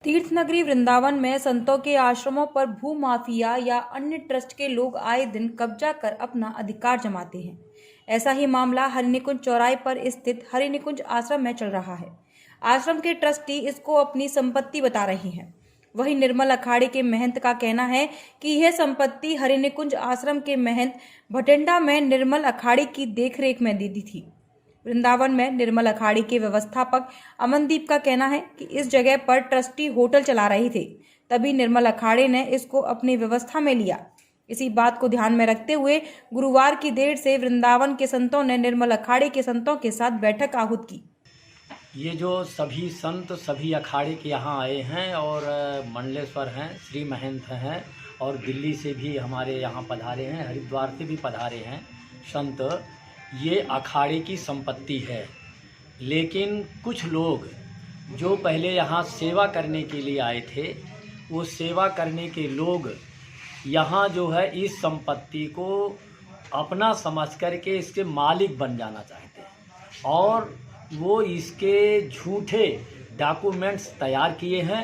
तीर्थ नगरी वृंदावन में संतों के आश्रमों पर भू माफिया या अन्य ट्रस्ट के लोग आए दिन कब्जा कर अपना अधिकार जमाते हैं। ऐसा ही मामला हरिनिकुंज चौराहे पर स्थित हरिनिकुंज आश्रम में चल रहा है। आश्रम के ट्रस्टी इसको अपनी संपत्ति बता रहे हैं। वहीं निर्मल अखाड़े के महंत का कहना है कि यह संपत्ति हरिनिकुंज आश्रम के महंत भटिंडा में निर्मल अखाड़े की देखरेख में दी थी। वृंदावन में निर्मल अखाड़े के व्यवस्थापक अमनदीप का कहना है कि इस जगह पर ट्रस्टी होटल चला रहे थे, तभी निर्मल अखाड़े ने इसको अपनी व्यवस्था में लिया। इसी बात को ध्यान में रखते हुए गुरुवार की देर से वृंदावन के संतों ने निर्मल अखाड़े के संतों के साथ बैठक आहूत की। ये जो सभी संत सभी अखाड़े के यहाँ आए हैं और मंडलेश्वर हैं, श्री महंत हैं और दिल्ली से भी हमारे यहाँ पधारे हैं, हरिद्वार से भी पधारे हैं संत। ये अखाड़े की संपत्ति है, लेकिन कुछ लोग जो पहले यहाँ सेवा करने के लिए आए थे, वो सेवा करने के लोग यहाँ जो है इस संपत्ति को अपना समझ करके इसके मालिक बन जाना चाहते हैं और वो इसके झूठे डॉक्यूमेंट्स तैयार किए हैं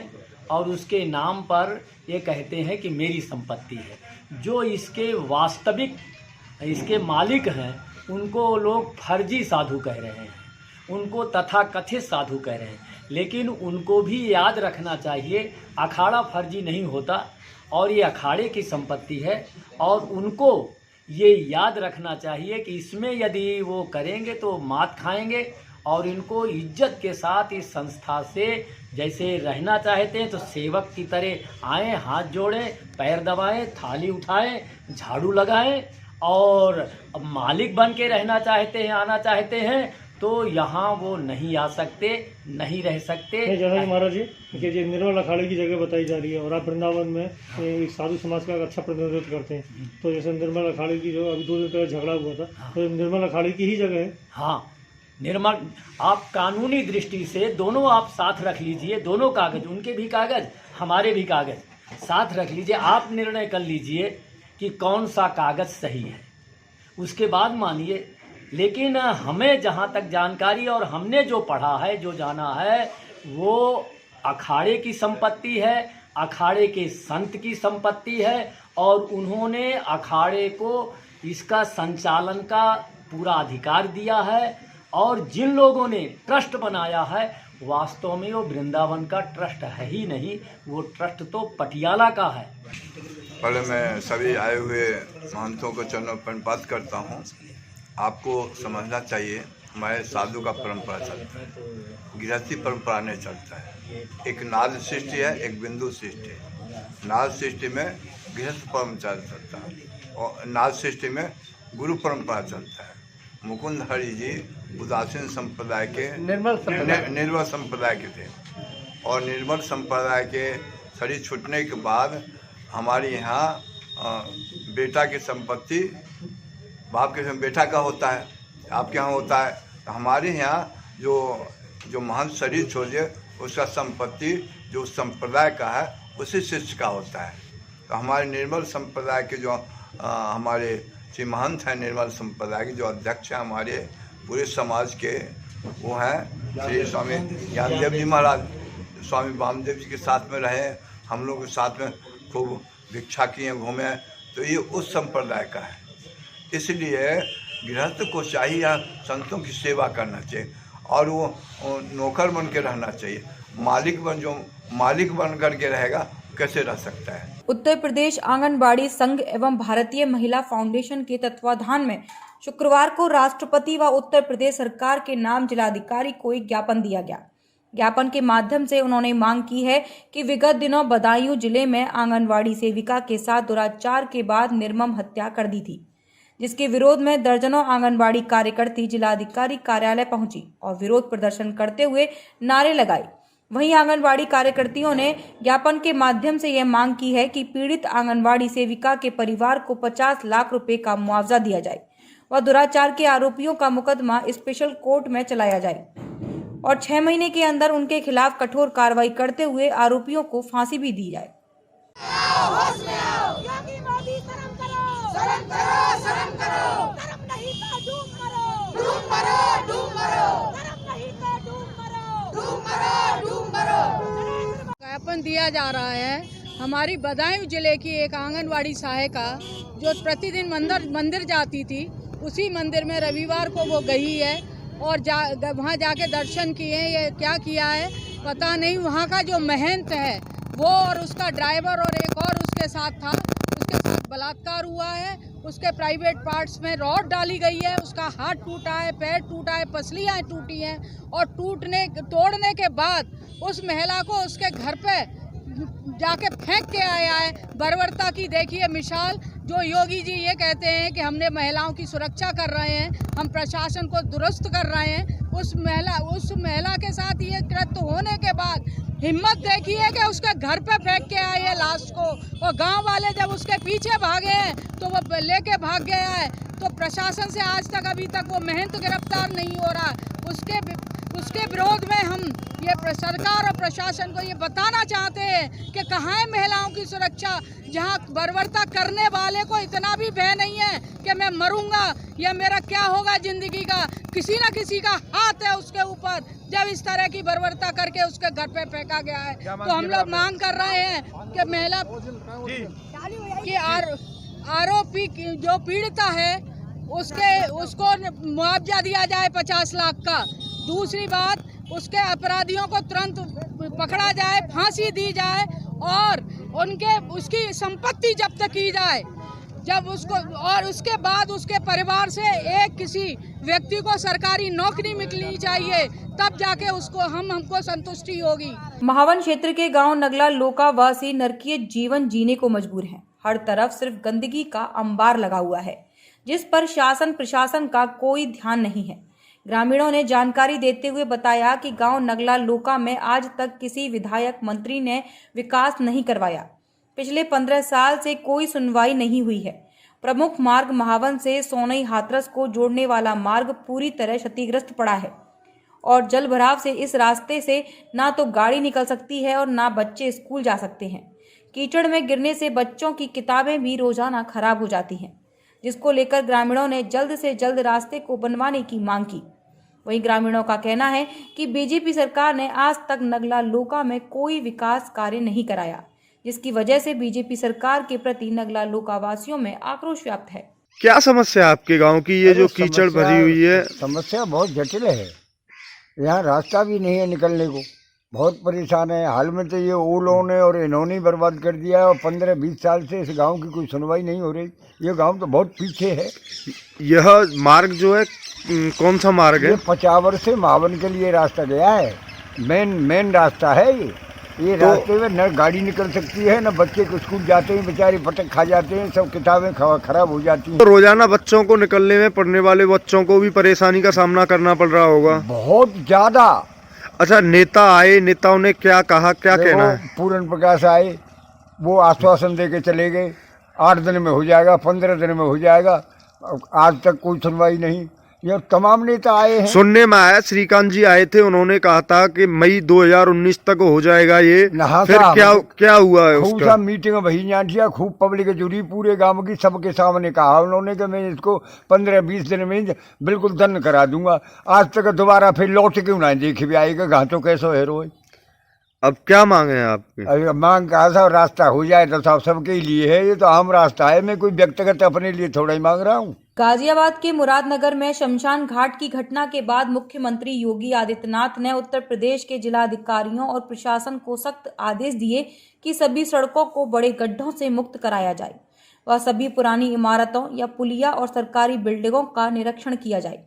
और उसके नाम पर ये कहते हैं कि मेरी संपत्ति है। जो इसके वास्तविक इसके मालिक हैं उनको लोग फर्जी साधु कह रहे हैं, उनको तथाकथित साधु कह रहे हैं, लेकिन उनको भी याद रखना चाहिए अखाड़ा फर्जी नहीं होता और ये अखाड़े की संपत्ति है और उनको ये याद रखना चाहिए कि इसमें यदि वो करेंगे तो मात खाएंगे और इनको इज्जत के साथ इस संस्था से जैसे रहना चाहते हैं तो सेवक की तरह आएँ, हाथ जोड़ें, पैर दबाएं, थाली उठाएं, झाड़ू लगाएं और मालिक बन के रहना चाहते हैं, आना चाहते हैं तो यहाँ वो नहीं आ सकते, नहीं रह सकते। जैसा महाराज जी कि निर्मल अखाड़े की जगह बताई जा रही है और आप वृंदावन में एक साधु समाज का अच्छा प्रतिनिधित्व करते हैं, तो जैसे निर्मल अखाड़े की जो अभी 2 दिन पहले झगड़ा हुआ था, तो निर्मल अखाड़े की ही जगह है। हाँ, निर्मल आप कानूनी दृष्टि से दोनों आप साथ रख लीजिए, दोनों कागज, उनके भी कागज हमारे भी कागज साथ रख लीजिए। आप निर्णय कर लीजिए कि कौन सा कागज सही है, उसके बाद मानिए। लेकिन हमें जहाँ तक जानकारी और हमने जो पढ़ा है, जो जाना है, वो अखाड़े की संपत्ति है, अखाड़े के संत की संपत्ति है और उन्होंने अखाड़े को इसका संचालन का पूरा अधिकार दिया है और जिन लोगों ने ट्रस्ट बनाया है वास्तव में वो वृंदावन का ट्रस्ट है ही नहीं, वो ट्रस्ट तो पटियाला का है। पहले मैं सभी आए हुए महंतों को चरणों प्रणपात करता हूँ। आपको समझना चाहिए हमारे साधु का परंपरा चलता है, गृहस्थी परंपरा नहीं चलता है। एक नाद सृष्टि है, एक बिंदु सृष्टि है। नाद सृष्टि में गृहस्थ परंपरा चलता है और नाद सृष्टि में गुरु परंपरा चलता है। मुकुंद हरि जी उदासीन संप्रदाय के निर्मल संप्रदाय के थे और निर्मल संप्रदाय के शरीर छूटने के बाद हमारे यहाँ बेटा की संपत्ति बाप के बेटा का होता है, आपके यहाँ होता है। तो हमारे यहाँ जो महंत शरीर छोड़े उसका संपत्ति जो संप्रदाय का है उसी शिष्य का होता है। तो हमारे निर्मल संप्रदाय के जो हमारे श्री महंत हैं, निर्मल संप्रदाय के जो अध्यक्ष हैं हमारे पूरे समाज के, वो हैं श्री स्वामी ज्ञानदेव जी महाराज। स्वामी वामदेव जी के साथ में रहे, हम लोग के साथ में खूब भिक्षा किए, घूमे, तो ये उस संप्रदाय का है। इसलिए गृहस्थ को चाहिए या संतों की सेवा करना चाहिए और वो नौकर बन के रहना चाहिए। मालिक बन करके रहेगा कैसे रह सकता है। उत्तर प्रदेश आंगनबाड़ी संघ एवं भारतीय महिला फाउंडेशन के तत्वाधान में शुक्रवार को राष्ट्रपति व उत्तर प्रदेश सरकार के नाम जिलाधिकारी को एक ज्ञापन दिया गया। ज्ञापन के माध्यम से उन्होंने मांग की है कि विगत दिनों बदायूं जिले में आंगनबाड़ी सेविका के साथ दुराचार के बाद निर्मम हत्या कर दी थी, जिसके विरोध में दर्जनों आंगनबाड़ी कार्यकर्ती जिलाधिकारी कार्यालय पहुंची और विरोध प्रदर्शन करते हुए नारे लगाए। वहीं आंगनबाड़ी कार्यकर्तियों ने ज्ञापन के माध्यम से यह मांग की है कि पीड़ित आंगनबाड़ी सेविका के परिवार को 50 लाख रुपए का मुआवजा दिया जाए व दुराचार के आरोपियों का मुकदमा स्पेशल कोर्ट में चलाया जाए और 6 महीने के अंदर उनके खिलाफ कठोर कार्रवाई करते हुए आरोपियों को फांसी भी दी जाए। ज्ञापन दिया जा रहा है हमारी बदायूं जिले की एक आंगनवाड़ी सहायिका जो प्रतिदिन मंदिर जाती थी, उसी मंदिर में रविवार को वो गई है और वहाँ जाके दर्शन किए। ये क्या किया है पता नहीं। वहाँ का जो महंत है वो और उसका ड्राइवर और एक और उसके साथ था, उसके साथ बलात्कार हुआ है। उसके प्राइवेट पार्ट्स में रॉड डाली गई है, उसका हाथ टूटा है, पैर टूटा है, पसलियाँ टूटी हैं और तोड़ने के बाद उस महिला को उसके घर पे जाके फेंक के आया है। बर्बरता की देखिए मिसाल। जो योगी जी ये कहते हैं कि हमने महिलाओं की सुरक्षा कर रहे हैं, हम प्रशासन को दुरुस्त कर रहे हैं, उस महिला के साथ ये कृत्य होने के बाद हिम्मत देखिए कि उसके घर पे फेंक के आए हैं लाश को। और गांव वाले जब उसके पीछे भागे हैं तो वो लेके भाग गया है। तो प्रशासन से आज तक अभी तक वो महंत गिरफ्तार नहीं हो रहा। उसके विरोध में हम ये सरकार और प्रशासन को ये बताना चाहते हैं कि कहाँ है महिलाओं की सुरक्षा, जहाँ बर्बरता करने वाले को इतना भी भय नहीं है कि मैं मरूंगा या मेरा क्या होगा जिंदगी का। किसी न किसी का हाथ है उसके ऊपर जब इस तरह की बर्बरता करके उसके घर पे फेंका गया है। तो हम लोग मांग कर रहे हैं कि महिला की आरोपी जो पीड़िता है उसको मुआवजा दिया जाए 50 लाख का। दूसरी बात, उसके अपराधियों को तुरंत पकड़ा जाए, फांसी दी जाए और उसकी संपत्ति जब्त की जाए। जब उसको और उसके बाद उसके परिवार से किसी व्यक्ति को सरकारी नौकरी मिलनी चाहिए, तब जाके हमको संतुष्टि होगी। महावन क्षेत्र के गांव नगला लोका वासी नरकीय जीवन जीने को मजबूर हैं। हर तरफ सिर्फ गंदगी का अंबार लगा हुआ है, जिस पर शासन प्रशासन का कोई ध्यान नहीं है। ग्रामीणों ने जानकारी देते हुए बताया कि गांव नगला लोका में आज तक किसी विधायक मंत्री ने विकास नहीं करवाया। पिछले 15 साल से कोई सुनवाई नहीं हुई है। प्रमुख मार्ग महावन से सोनई हाथरस को जोड़ने वाला मार्ग पूरी तरह क्षतिग्रस्त पड़ा है और जल भराव से इस रास्ते से ना तो गाड़ी निकल सकती है और ना बच्चे स्कूल जा सकते हैं। कीचड़ में गिरने से बच्चों की किताबें भी रोजाना खराब हो जाती हैं, जिसको लेकर ग्रामीणों ने जल्द से जल्द रास्ते को बनवाने की मांग की। वहीं ग्रामीणों का कहना है कि बीजेपी सरकार ने आज तक नगला लोका में कोई विकास कार्य नहीं कराया, जिसकी वजह से बीजेपी सरकार के प्रति नगला लोका वासियों में आक्रोश व्याप्त है। क्या समस्या है आपके गांव की? ये जो कीचड़ भरी हुई है, समस्या बहुत जटिल है। यहाँ रास्ता भी नहीं है निकलने को, बहुत परेशान है। हाल में तो ये ओलों ने और इन्होंने बर्बाद कर दिया है और 15-20 साल से इस गांव की कोई सुनवाई नहीं हो रही। ये गांव तो बहुत पीछे है। यह मार्ग जो है कौन सा मार्ग है? ये पचावर से महावन के लिए रास्ता गया है, मेन रास्ता है ये तो रास्ते में न गाड़ी निकल सकती है, न बच्चे को स्कूल जाते हैं बेचारे फटक खा जाते हैं, सब किताबें खराब हो जाती हैं। तो रोजाना बच्चों को निकलने में, पढ़ने वाले बच्चों को भी परेशानी का सामना करना पड़ रहा होगा बहुत ज्यादा। अच्छा, नेताओं ने क्या कहा, क्या कहना है? पूर्ण प्रकाश आए, वो आश्वासन दे के चले गए 8 दिन में हो जाएगा, 15 दिन में हो जाएगा। आज तक कोई सुनवाई नहीं। ये तमाम नेता आए हैं। सुनने में आया श्रीकांत जी आए थे, उन्होंने कहा था कि मई 2019 तक हो जाएगा ये। फिर क्या हुआ है खूब सा मीटिंग भई जांटिया, खूब पब्लिक जुड़ी पूरे गांव की, सबके सामने कहा उन्होंने कि मैं इसको 15-20 दिन में बिल्कुल दंड करा दूंगा। आज तक दोबारा फिर लौट क्यों ना देखे भी आएगा, घाटों कैसो है रोज। अब क्या मांग है आपकी? अरे मांग कहा साहब रास्ता हो जाए तो साहब सबके लिए है, ये तो आम रास्ता है। मैं कोई व्यक्तिगत अपने लिए थोड़ा ही मांग रहा हूँ। गाजियाबाद के मुरादनगर में शमशान घाट की घटना के बाद मुख्यमंत्री योगी आदित्यनाथ ने उत्तर प्रदेश के जिलाधिकारियों और प्रशासन को सख्त आदेश दिए कि सभी सड़कों को बड़े गड्ढों से मुक्त कराया जाए व सभी पुरानी इमारतों या पुलिया और सरकारी बिल्डिंगों का निरीक्षण किया जाए,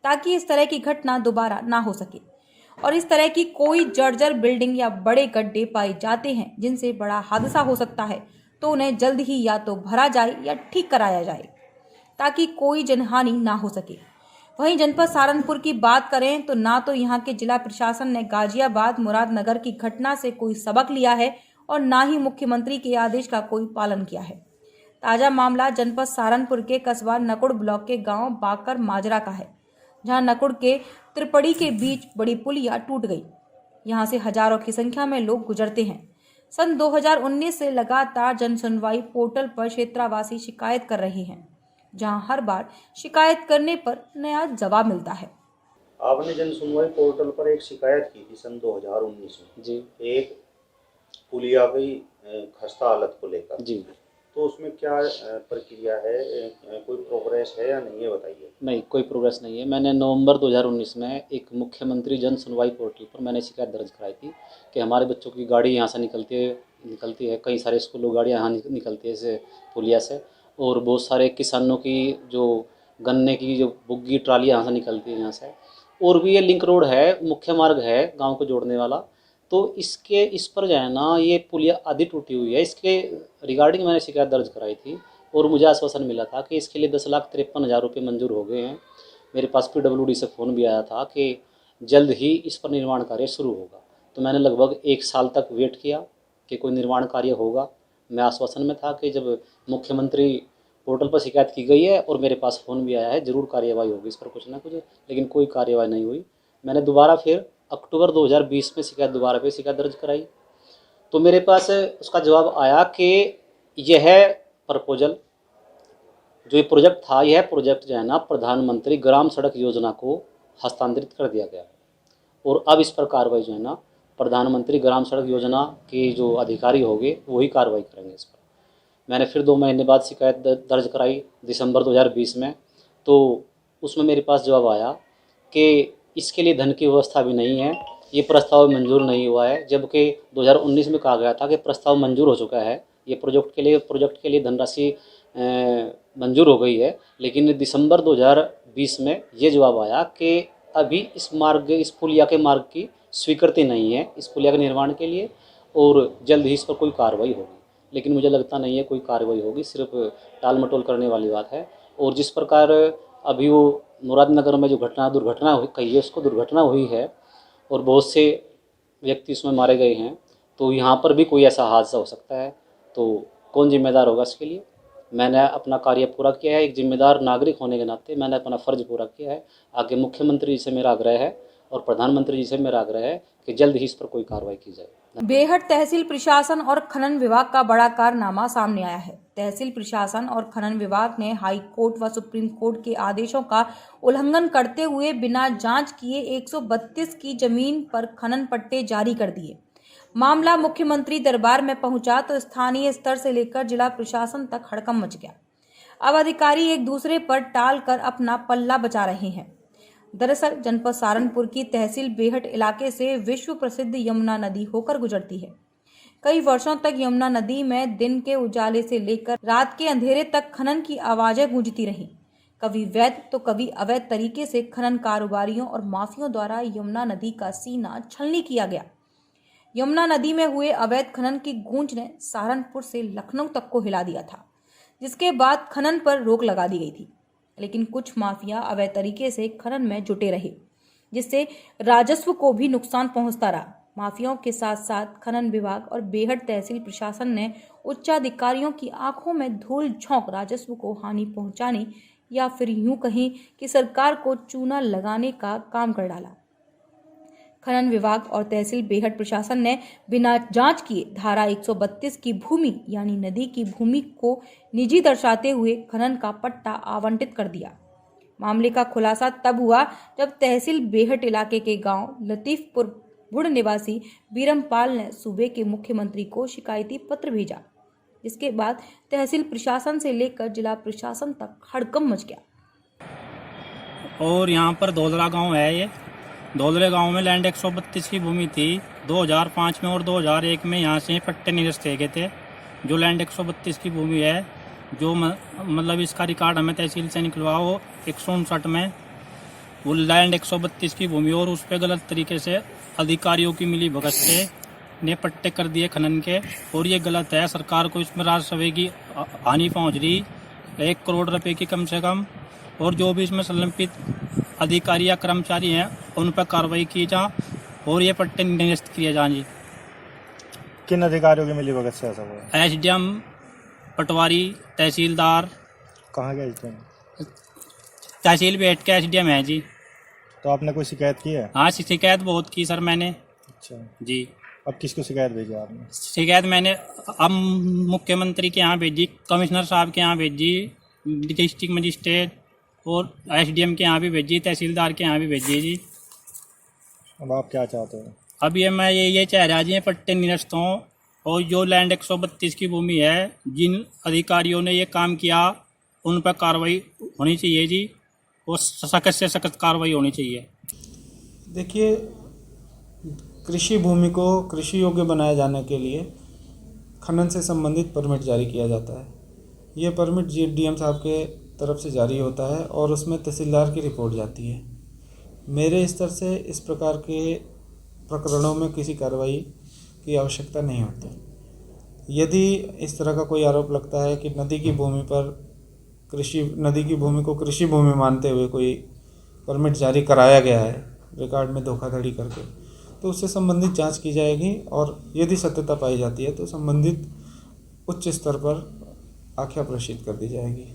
ताकि इस तरह की घटना दोबारा ना हो सके। और इस तरह की कोई जर्जर बिल्डिंग या बड़े गड्ढे पाए जाते हैं जिनसे बड़ा हादसा हो सकता है, तो उन्हें जल्द ही या तो भरा जाए या ठीक कराया जाए, ताकि कोई जनहानि ना हो सके। वहीं जनपद सहारनपुर की बात करें तो ना तो यहाँ के जिला प्रशासन ने गाजियाबाद मुरादनगर की घटना से कोई सबक लिया है और ना ही मुख्यमंत्री के आदेश का कोई पालन किया है। ताजा मामला जनपद सहारनपुर के कस्बा नकुड़ ब्लॉक के गांव बाकर माजरा का है, जहां नकुड़ के त्रिपड़ी के बीच बड़ी पुलिया टूट गई। यहां से हजारों की संख्या में लोग गुजरते हैं। सन 2019 से लगातार जन सुनवाई पोर्टल पर क्षेत्रवासी शिकायत कर रहे हैं, जहां हर बार शिकायत करने पर नया जवाब मिलता है। आपने जन सुनवाई पोर्टल पर एक शिकायत की थी सन 2019 में जी। एक पुलिया की खस्ता हालत को लेकर, जी तो उसमें क्या प्रक्रिया है, कोई प्रोग्रेस है या नहीं है, बताइए। नहीं, कोई प्रोग्रेस नहीं है। मैंने नवंबर 2019 में एक मुख्यमंत्री जन सुनवाई पोर्टल पर मैंने शिकायत दर्ज कराई थी कि हमारे बच्चों की गाड़ी यहाँ से निकलती है, कई सारे स्कूलों गाड़ियाँ यहाँ निकलती है इसे पुलिया से, और बहुत सारे किसानों की जो गन्ने की जो बुग्गी ट्राली यहाँ से निकलती है यहाँ से, और भी ये लिंक रोड है, मुख्य मार्ग है गाँव को जोड़ने वाला। तो इस पर जो है ना ये पुलिया आधी टूटी हुई है। इसके रिगार्डिंग मैंने शिकायत दर्ज कराई थी और मुझे आश्वासन मिला था कि इसके लिए 10,53,000 रुपये मंजूर हो गए हैं। मेरे पास PWD से फ़ोन भी आया था कि जल्द ही इस पर निर्माण कार्य शुरू होगा। तो मैंने लगभग 1 साल तक वेट किया कि कोई निर्माण कार्य होगा। मैं आश्वासन में था कि जब मुख्यमंत्री पोर्टल पर शिकायत की गई है और मेरे पास फ़ोन भी आया है, ज़रूर कार्यवाही होगी इस पर कुछ ना कुछ, लेकिन कोई कार्यवाही नहीं हुई। मैंने दोबारा फिर अक्टूबर 2020 में शिकायत दर्ज कराई, तो मेरे पास उसका जवाब आया कि यह प्रपोजल जो ये प्रोजेक्ट था, यह प्रोजेक्ट जो है ना प्रधानमंत्री ग्राम सड़क योजना को हस्तांतरित कर दिया गया और अब इस पर कार्रवाई जो है ना प्रधानमंत्री ग्राम सड़क योजना के जो अधिकारी होंगे वही कार्रवाई करेंगे इस पर। मैंने फिर 2 महीने बाद शिकायत दर्ज कराई दिसंबर 2020 में, तो उसमें मेरे पास जवाब आया कि इसके लिए धन की व्यवस्था भी नहीं है, ये प्रस्ताव मंजूर नहीं हुआ है, जबकि 2019 में कहा गया था कि प्रस्ताव मंजूर हो चुका है, ये प्रोजेक्ट के लिए धनराशि मंजूर हो गई है। लेकिन दिसंबर 2020 में ये जवाब आया कि अभी इस पुलिया के मार्ग की स्वीकृति नहीं है इस पुलिया के निर्माण के लिए, और जल्द ही इस पर कोई कार्रवाई होगी। लेकिन मुझे लगता नहीं है कोई कार्रवाई होगी, सिर्फ टाल मटोल करने वाली बात है। और जिस प्रकार अभी वो मुरादनगर में जो दुर्घटना हुई, कहिए उसको दुर्घटना हुई है और बहुत से व्यक्ति उसमें मारे गए हैं, तो यहाँ पर भी कोई ऐसा हादसा हो सकता है, तो कौन जिम्मेदार होगा इसके लिए। मैंने अपना कार्य पूरा किया है, एक जिम्मेदार नागरिक होने के नाते मैंने अपना फ़र्ज पूरा किया है। आगे मुख्यमंत्री जी से मेरा आग्रह है और प्रधानमंत्री जी से मेरा आग्रह है कि जल्द ही इस पर कोई कार्रवाई की जाए। बेहट तहसील प्रशासन और खनन विभाग का बड़ा कारनामा सामने आया है। तहसील प्रशासन और खनन विभाग ने हाई कोर्ट व सुप्रीम कोर्ट के आदेशों का उल्लंघन करते हुए बिना जांच किए 132 की जमीन पर खनन पट्टे जारी कर दिए। मामला मुख्यमंत्री दरबार में पहुंचा तो स्थानीय स्तर से लेकर जिला प्रशासन तक हड़कंप मच गया। अब अधिकारी एक दूसरे पर टाल कर अपना पल्ला बचा रहे हैं। दरअसल जनपद सहारनपुर की तहसील बेहट इलाके से विश्व प्रसिद्ध यमुना नदी होकर गुजरती है। कई वर्षों तक यमुना नदी में दिन के उजाले से लेकर रात के अंधेरे तक खनन की आवाजें गूंजती रहीं। कभी वैध तो कभी अवैध तरीके से खनन कारोबारियों और माफियों द्वारा यमुना नदी का सीना छलनी किया गया। यमुना नदी में हुए अवैध खनन की गूंज ने सहारनपुर से लखनऊ तक को हिला दिया था, जिसके बाद खनन पर रोक लगा दी गई थी। लेकिन कुछ माफिया अवैध तरीके से खनन में जुटे रहे, जिससे राजस्व को भी नुकसान पहुंचता रहा। माफियाओं के साथ साथ खनन विभाग और बेहट तहसील प्रशासन ने उच्चाधिकारियों की आंखों में धूल झोंक राजस्व को हानि पहुंचाने या फिर यूं कहें कि सरकार को चूना लगाने का काम कर डाला। खनन विभाग और तहसील बेहट प्रशासन ने बिना जांच किए धारा 132 की भूमि यानी नदी की भूमि को निजी दर्शाते हुए खनन का पट्टा आवंटित कर दिया। मामले का खुलासा तब हुआ जब तहसील बेहट इलाके के गांव लतीफपुर बुढ़ निवासी बीरमपाल ने सूबे के मुख्यमंत्री को शिकायती पत्र भेजा, जिसके बाद तहसील प्रशासन से लेकर जिला प्रशासन तक हड़कंप मच गया। और यहाँ पर धोलरा गांव है, ये धोलरे गांव में लैंड 132 की भूमि थी। 2005 में और 2001 में यहाँ से पट्टे निरस्त गए थे। जो लैंड 132 की भूमि है, जो मतलब इसका रिकॉर्ड हमें तहसील से निकलवा, वो 159 में वो लैंड 132 की भूमि और उस पर गलत तरीके से अधिकारियों की मिली भगत से ने पट्टे कर दिए खनन के, और ये गलत है। सरकार को इसमें राजस्व की हानि पहुँच रही 1 करोड़ रुपए की कम से कम, और जो भी इसमें संलंबित अधिकारी या कर्मचारी हैं उन पर कार्रवाई की जा और ये पट्टे निरस्त किए जाएं। जी, किन अधिकारियों की मिली भगत से ऐसा हुआ? SDM, पटवारी, तहसीलदार। कहाँ गए थे? तहसील बेहट के SDM है जी। तो आपने कोई शिकायत की है? हाँ, शिकायत बहुत की सर मैंने। अच्छा जी। अब किसको शिकायत भेजी आपने? शिकायत मैंने अब मुख्यमंत्री के यहाँ भेजी, कमिश्नर साहब के यहाँ भेजी, डिस्ट्रिक्ट मजिस्ट्रेट और SDM के यहाँ भी भेजी, तहसीलदार के यहाँ भी भेजी जी। अब आप क्या चाहते हो? अब ये मैं ये चाह रहा जी पट्टे निरस्त हों और जो लैंड 132 की भूमि है, जिन अधिकारियों ने ये काम किया उन पर कार्रवाई होनी चाहिए जी, और सख्त से सख्त कार्रवाई होनी चाहिए। देखिए, कृषि भूमि को कृषि योग्य बनाए जाने के लिए खनन से संबंधित परमिट जारी किया जाता है। ये परमिट डीएम साहब के तरफ से जारी होता है और उसमें तहसीलदार की रिपोर्ट जाती है। मेरे स्तर से इस प्रकार के प्रकरणों में किसी कार्रवाई की आवश्यकता नहीं होती। यदि इस तरह का कोई आरोप लगता है कि नदी की भूमि को कृषि भूमि मानते हुए कोई परमिट जारी कराया गया है रिकॉर्ड में धोखाधड़ी करके, तो उससे संबंधित जांच की जाएगी और यदि सत्यता पाई जाती है तो संबंधित उच्च स्तर पर आख्या प्रेषित कर दी जाएगी।